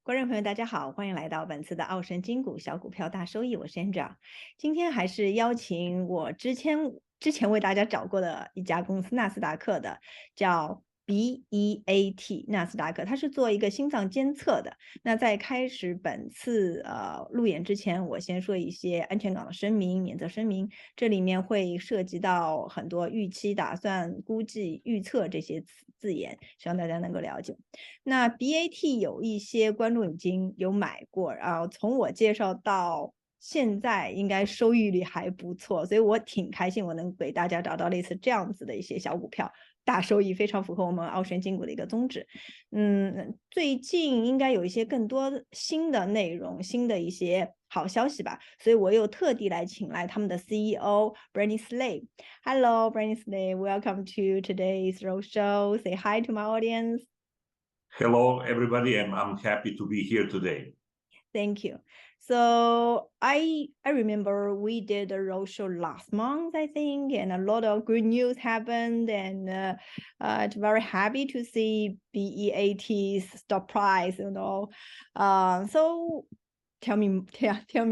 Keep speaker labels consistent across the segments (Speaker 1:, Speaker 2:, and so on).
Speaker 1: 观众朋友，大家好，欢迎来到本次的傲神金股小股票大收益，我是 Angela。今天还是邀请我之前为大家找过的一家公司，纳斯达克的，叫 BEAT 纳斯达克，它是做一个心脏监测的。那在开始本次路演之前，我先说一些安全港的声明、免责声明，这里面会涉及到很多预期、打算、估计、预测这些字眼，希望大家能够了解。那 BAT 有一些观众已经有买过，然后从我介绍到现在应该收益率还不错，所以我挺开心我能给大家找到类似这样子的一些小股票，大收益，非常符合我们傲神金股的一个宗旨。最近应该有一些更多新的内容，新的一些好消息吧，所以我又特地来请来他们的 CEO Brant。 Hello Brant, welcome to today's roadshow. Say hi to my audience.
Speaker 2: Hello, everybody, and I'm happy to be here today.
Speaker 1: Thank you. So I remember we did a roadshow last month, I think, and a lot of good news happened, and it's very happy to see BEAT's stock price, So tell me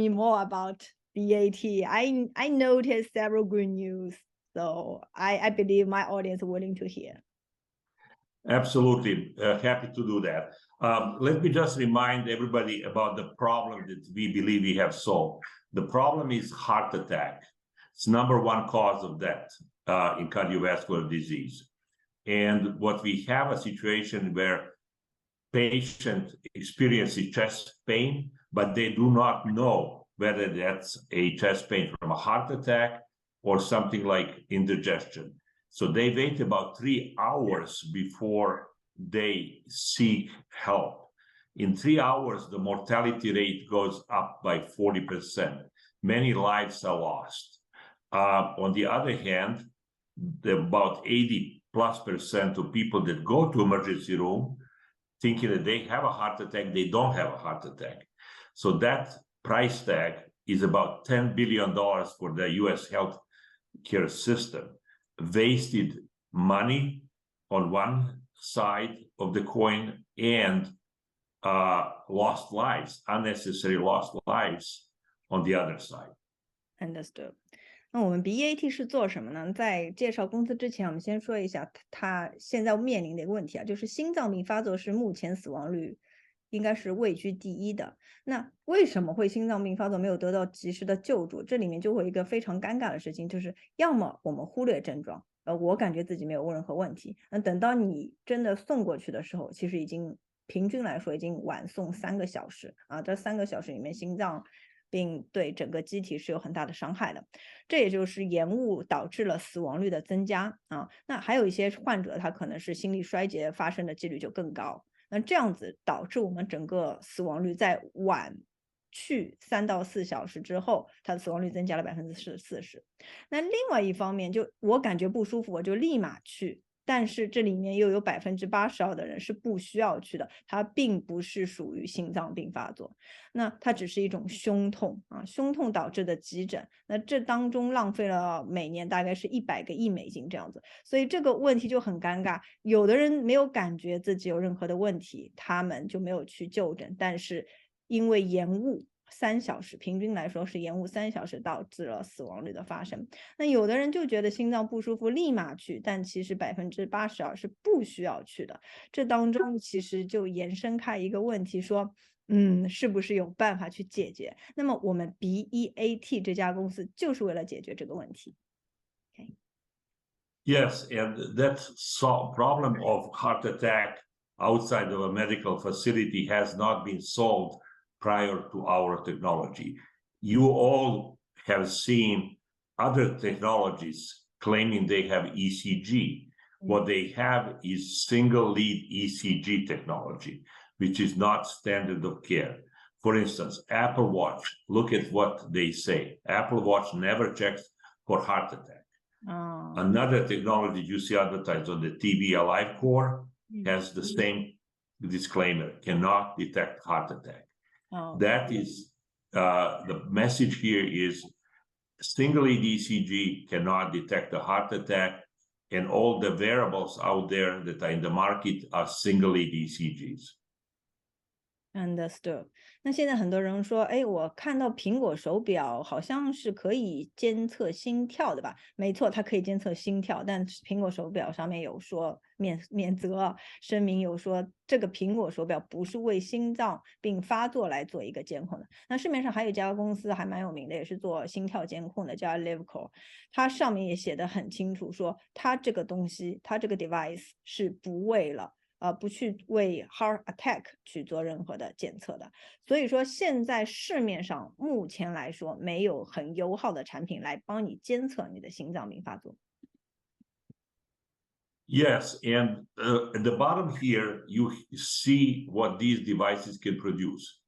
Speaker 1: more about BAT. I noticed several good news, so I believe my audience is willing to hear.
Speaker 2: Absolutely. Happy to do that. Let me just remind everybody about the problem that we believe we have solved. The problem is heart attack. It's number one cause of death in cardiovascular disease. And what we have a situation where patient experiences chest pain, but they do not know whether that's a chest pain from a heart attack or something like indigestion. So they wait about 3 hours before they seek help. In 3 hours, the mortality rate goes up by 40%. Many lives are lost. On the other hand, about 80+% of people that go to emergency room thinking that they have a heart attack, they don't have a heart attack. So that price tag is about $10 billion for the US healthcare system. Wasted money on one side of the coin and lost lives, unnecessary lost lives on the other side.
Speaker 1: Understood. 那我们 BEAT 是做什么呢？在介绍公司之前，我们先说一下它现在面临的一个问题啊，就是心脏病发作是目前死亡率应该是位居第一的。那为什么会心脏病发作没有得到及时的救助？这里面就会有一个非常尴尬的事情，就是要么我们忽略症状，我感觉自己没有任何问题，那等到你真的送过去的时候，其实已经平均来说已经晚送3个小时啊，这3个小时里面心脏病对整个机体是有很大的伤害的，这也就是延误导致了死亡率的增加啊。那还有一些患者他可能是心力衰竭发生的几率就更高，那这样子导致我们整个死亡率在晚去3到4小时之后，它的死亡率增加了40%。那另外一方面，就我感觉不舒服，我就立马去。但是这里面又有82%的人是不需要去的，它并不是属于心脏病发作，那它只是一种胸痛啊，胸痛导致的急诊，那这当中浪费了每年大概是100个亿美金这样子，所以这个问题就很尴尬。有的人没有感觉自己有任何的问题，他们就没有去就诊，但是因为延误3小时，平均来说是延误3小时，导致了死亡率的发生。那有的人就觉得心脏不舒服立马去，但其实82%是不需要去的。这当中其实就延伸开一个问题说，是不是有办法去解决？那么我们 BEAT 这家公司就是为了解决这个问题。Okay.
Speaker 2: Yes, and that problem of heart attack outside of a medical facility has not been solved prior to our technology. You all have seen other technologies claiming they have ECG. What they have is single lead ECG technology, which is not standard of care. For instance, Apple Watch, look at what they say. Apple Watch never checks for heart attack. Another technology you see advertised on the TV, Alive Core, has the same disclaimer, cannot detect heart attack. That is, the message here is single lead ECG cannot detect a heart attack, and all the variables out there that are in the market are single lead ECGs.
Speaker 1: Understood。那现在很多人说，哎，我看到苹果手表好像是可以监测心跳的吧？没错，它可以监测心跳，但苹果手表上面有说免责声明，有说这个苹果手表不是为心脏病发作来做一个监控的。那市面上还有一家公司还蛮有名的，也是做心跳监控的，叫 Livecore，它上面也写得很清楚，说它这个东西，它这个 device 是不为了。不去为 heart attack 去做任何的检测的，所以说现在市面上目前来说没有很友好的产品来帮你监测你的心脏病发作。
Speaker 2: Yes, and at the bottom here, you see what these devices can produce.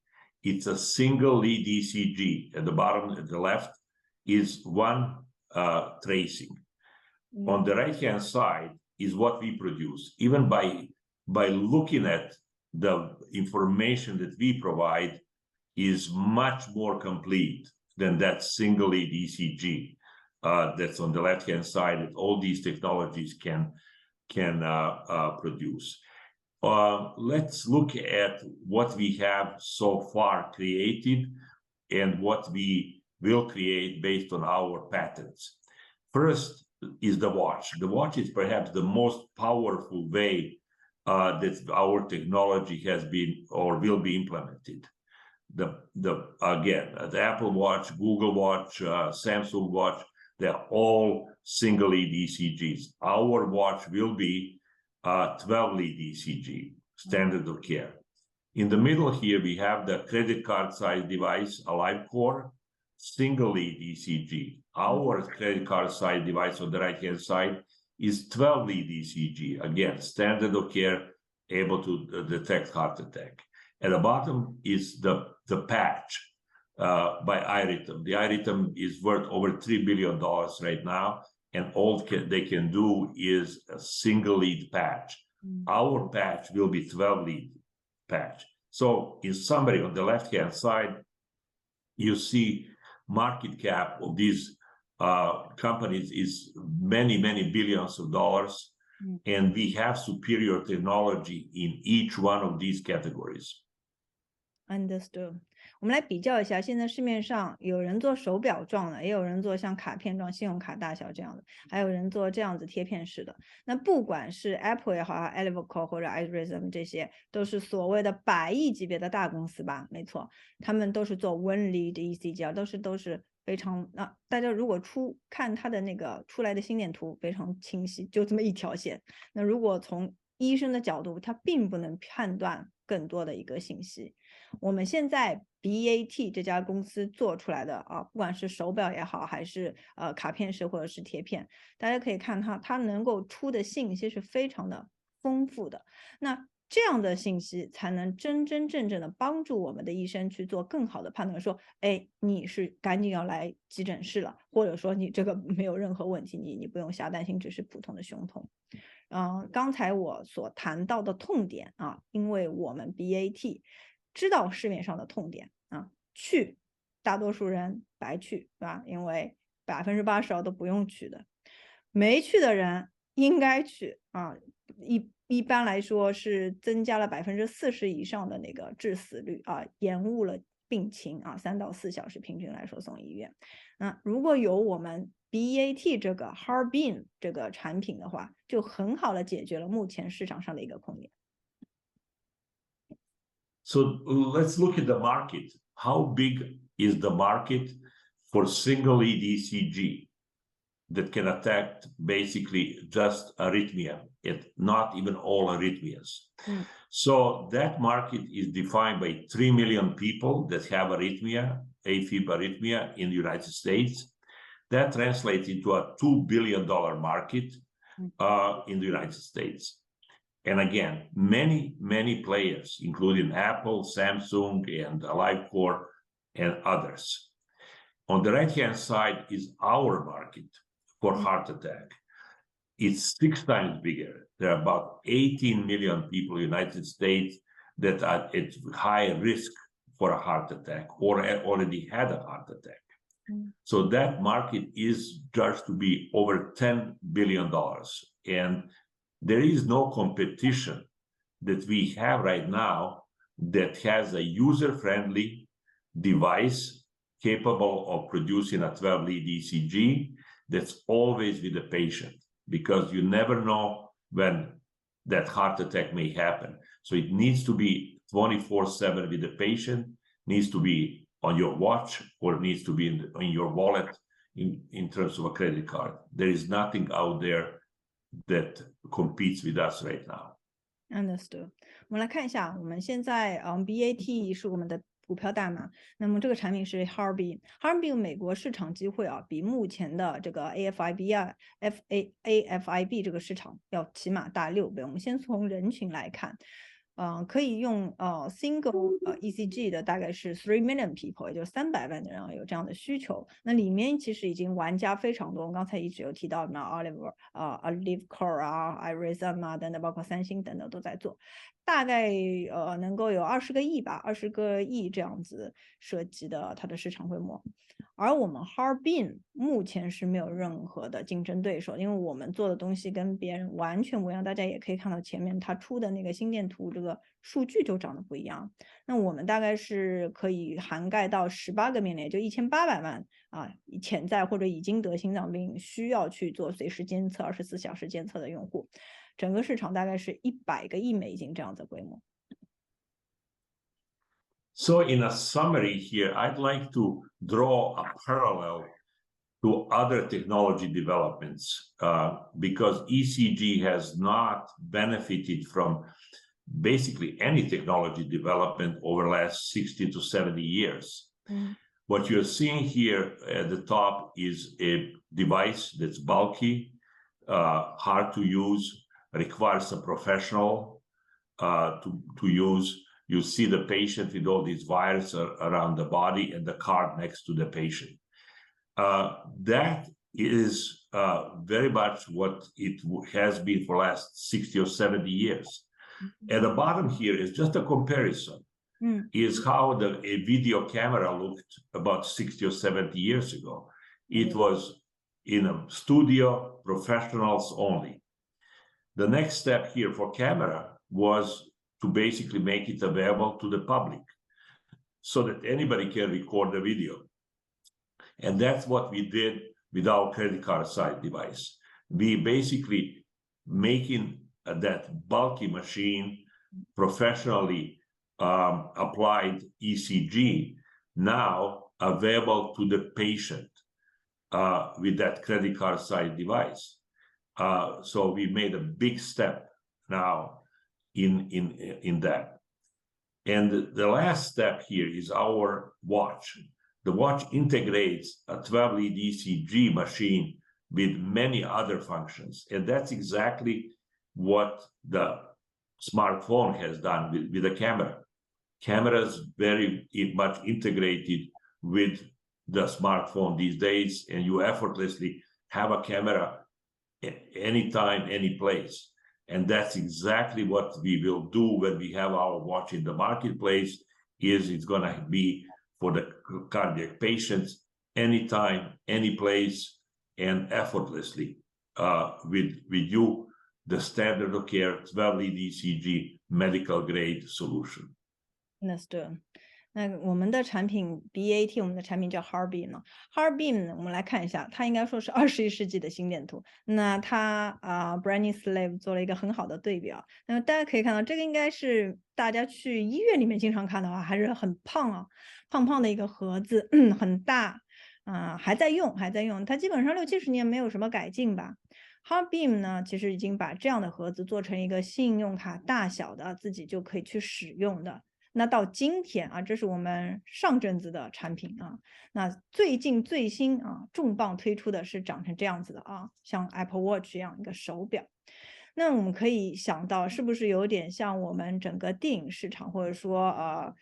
Speaker 2: It's a single lead ECG. At the bottom, at the left, is one tracing. On the right-hand side is what we produce. Even by looking at the information that we provide is much more complete than that single lead ECG that's on the left-hand side that all these technologies can produce. Let's look at what we have so far created and what we will create based on our patents. First is the watch. The watch is perhaps the most powerful way that our technology has been or will be implemented. Again, the Apple Watch, Google Watch, Samsung Watch, they're all single lead ECGs. Our watch will be 12 lead ECG, standard of care. In the middle here, we have the credit card size device, AliveCore, single lead ECG. Our credit card size device on the right-hand side is 12 lead ECG. Again, standard of care, able to detect heart attack. At the bottom is the patch by iRhythm. The iRhythm is worth over $3 billion right now, and all they can do is a single lead patch. Our patch will be 12 lead patch. So in summary, on the left-hand side, you see market cap of these companies is many, many billions of dollars, and we have superior technology in each one of these categories.
Speaker 1: Understood。我们来比较一下，现在市面上有人做手表状的，也有人做像卡片状、信用卡大小这样的，还有人做这样子贴片式的。那不管是 Apple 也好 ，AliveCore 或者 iRhythm 这些，都是所谓的100亿级别的大公司吧？没错，他们都是做1 lead ECG，都是非常。那大家如果看它的那个出来的心电图非常清晰，就这么一条线。那如果从医生的角度，他并不能判断更多的一个信息。我们现在 BAT 这家公司做出来的不管是手表也好，还是卡片式或者是贴片，大家可以看它能够出的信息是非常的丰富的。那这样的信息才能真真正正的帮助我们的医生去做更好的判断，说，哎，你是赶紧要来急诊室了，或者说你这个没有任何问题，你不用瞎担心，只是普通的胸痛。刚才我所谈到的痛点因为我们 BAT 知道市面上的痛点去大多数人白去，对吧？因为80%都不用去的，没去的人应该去一般来说是增加了40%以上的那个致死率延误了病情3到4小时平均来说送医院。如果有我们 BAT 这个 Harbin 这个产品的话，就很好的解决了目前市场上的一个空点。
Speaker 2: So let's look at the market. How big is the market for single lead ECG that can attack basically just arrhythmia, not even all arrhythmias? So that market is defined by 3 million people that have arrhythmia, AFib arrhythmia in the United States. That translates into a $2 billion market in the United States. And again, many, many players, including Apple, Samsung, and AliveCore, and others. On the right-hand side is our market for heart attack. It's 6 times bigger. There are about 18 million people in the United States that are at high risk for a heart attack or already had a heart attack. So that market is judged to be over $10 billion. And there is no competition that we have right now that has a user-friendly device capable of producing a 12-lead ECG that's always with the patient, because you never know when that heart attack may happen. So it needs to be 24/7 with the patient, needs to be on your watch, or needs to be in your wallet in terms of a credit card. There is nothing out there that competes with us right now.
Speaker 1: Understood. 我们来看一下，我们现在BAT 是我们的股票代码，那么这个产品是 Harbin 美国市场机会比目前的这个 AFIB 这个市场要起码大6倍。我们先从人群来看。可以用single ECG 的大概是3 million people， 也就是300万的人有这样的需求。那里面其实已经玩家非常多，我们刚才一直有提到什么 Oliver、Core Irism 等等，包括三星等等都在做，大概能够有20个亿吧，20个亿这样子涉及的它的市场规模。而我们 Harbin 目前是没有任何的竞争对手，因为我们做的东西跟别人完全不一样。大家也可以看到前面它出的那个心电图，这个数据就长得不一样。那我们大概是可以涵盖到18个million，也就1800万潜在或者已经得心脏病需要去做随时监测、24小时监测的用户。整个市场大概是100个亿美金这样的规模。
Speaker 2: So in a summary here, I'd like to draw a parallel to other technology developments because ECG has not benefited from basically any technology development over the last 60 to 70 years. What you're seeing here at the top is a device that's bulky, hard to use, requires a professional to use. You see the patient with all these wires around the body and the card next to the patient. That is very much what it has been for the last 60 or 70 years. At the bottom here is just a comparison. Is how a video camera looked about 60 or 70 years ago. It was in a studio, professionals only. The next step here for camera was to basically make it available to the public so that anybody can record the video. And that's what we did with our credit card side device. We basically making that bulky machine professionally applied ECG now available to the patient with that credit card side device. So we made a big step now in that. And the last step here is our watch. The watch integrates a 12-lead ECG machine with many other functions. And that's exactly what the smartphone has done with the camera. Camera's very much integrated with the smartphone these days, and you effortlessly have a camera anytime, any place. And that's exactly what we will do when we have our watch in the marketplace. It's going to be for the cardiac patients anytime, any place, and effortlessly with you, the standard of care 12-lead ECG medical grade solution.
Speaker 1: Understood. 那我们的产品 BAT， 我们的产品叫 Harbin 呢。Harbin 我们来看一下，它应该说是21世纪的心电图。那它Brant 做了一个很好的对比啊。那么大家可以看到，这个应该是大家去医院里面经常看的话，还是很胖胖胖的一个盒子，很大还在用。它基本上60、70年没有什么改进吧。Harbin 呢，其实已经把这样的盒子做成一个信用卡大小的，自己就可以去使用的。那到今天这是我们上阵子的产品那最近最新重磅推出的是长成这样子的像 Apple Watch 这样一个手表。那我们可以想到，是不是有点像我们整个电影市场，或者说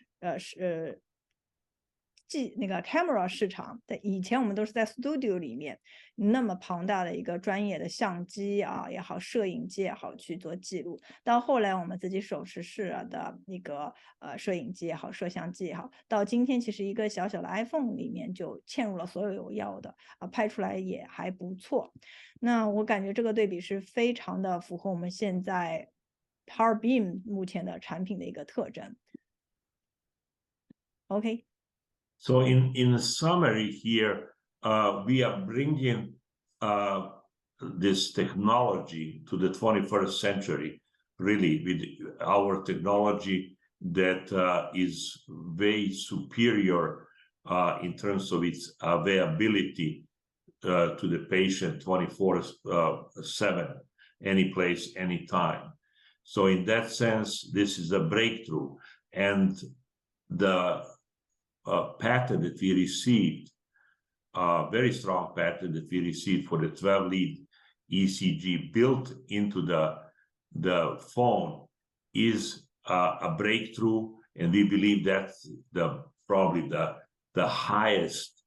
Speaker 1: 那个 camera 市场的以前我们都是在 studio 里面那么庞大的一个专业的相机也好，摄影机也好去做记录，到后来我们自己手持式的一个摄影机也好，摄像机也好，到今天其实一个小小的 iPhone 里面就嵌入了所有要的拍出来也还不错。那我感觉这个对比是非常的符合我们现在 Harbin 目前的产品的一个特征。OK，
Speaker 2: So in summary here, we are bringing this technology to the 21st century, really, with our technology that is way superior in terms of its availability to the patient 24/7, any place, anytime. So in that sense, this is a breakthrough. And the patent that we received, very strong patent that we received for the 12-lead ECG built into the phone is a breakthrough, and we believe that's probably the highest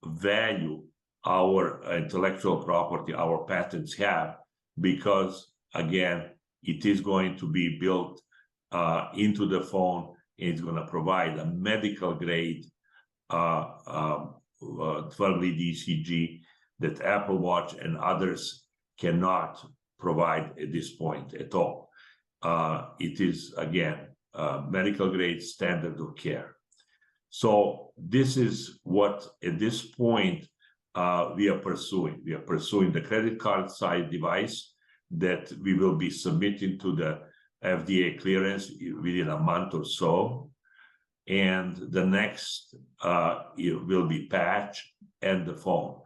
Speaker 2: value our intellectual property, our patents have, because again, it is going to be built into the phone. It's going to provide a medical grade 12-lead ECG that Apple Watch and others cannot provide at this point at all. It is, again, medical grade standard of care. So this is what, at this point, we are pursuing. We are pursuing the credit card size device that we will be submitting to the FDA clearance within a month or so. And the next it will be patch and the phone.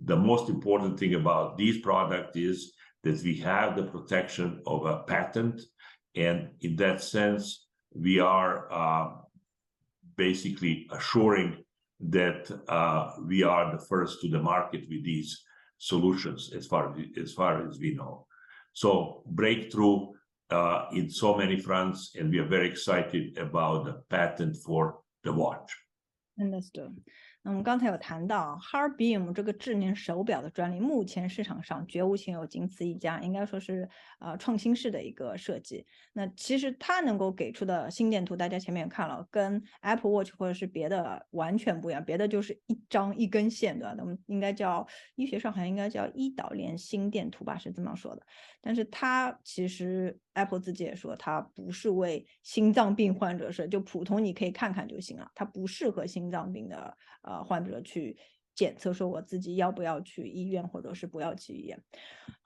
Speaker 2: The most important thing about these products is that we have the protection of a patent. And in that sense, we are basically assuring that we are the first to the market with these solutions as far as we know. So breakthrough in so many fronts, and we are very excited about the patent for the watch.
Speaker 1: Understood. 那我们刚才有谈到 Heartbeam 这个智能手表的专利，目前市场上绝无仅有，仅此一家，应该说是创新式的一个设计。那其实它能够给出的心电图，大家前面也看了，跟 Apple Watch 或者是别的完全不一样，别的就是一根线，对吧？我们应该叫医学上好像应该叫胰岛连心电图吧，是这么说的。但是它其实 Apple 自己也说，它不是为心脏病患者设，就普通你可以看看就行了，它不适合心脏病的患者去检测，说我自己要不要去医院，或者是不要去医院。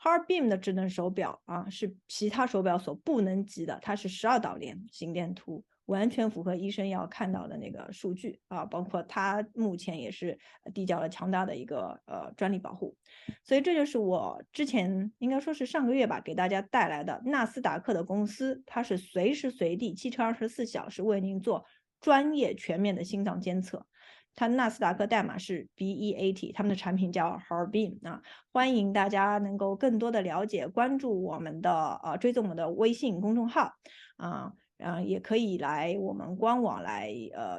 Speaker 1: Heartbeam 的智能手表是其他手表所不能及的，它是12导联心电图，完全符合医生要看到的那个数据包括它目前也是递交了强大的一个专利保护。所以这就是我之前应该说是上个月吧，给大家带来的纳斯达克的公司，它是随时随地7×24小时为您做专业全面的心脏监测。它纳斯达克代码是 BEAT， 他们的产品叫 Heartbeam 欢迎大家能够更多的了解，关注我们的追踪我们的微信公众号也可以来我们官网来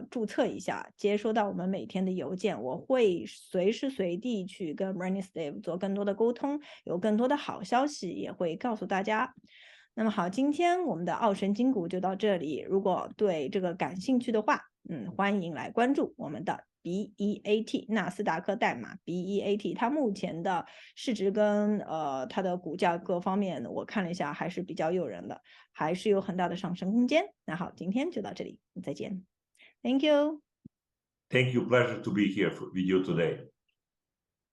Speaker 1: 注册一下，接收到我们每天的邮件。我会随时随地去跟 Brant Steve 做更多的沟通，有更多的好消息也会告诉大家。那么好，今天我们的傲神金股就到这里。如果对这个感兴趣的话，欢迎来关注我们的 BEAT 纳斯达克代码 BEAT， 它目前的市值跟它的股价各方面我看了一下还是比较诱人的，还是有很大的上升空间。那好，今天就到这里，再见。Thank you.
Speaker 2: Thank you. Pleasure to be here with you today.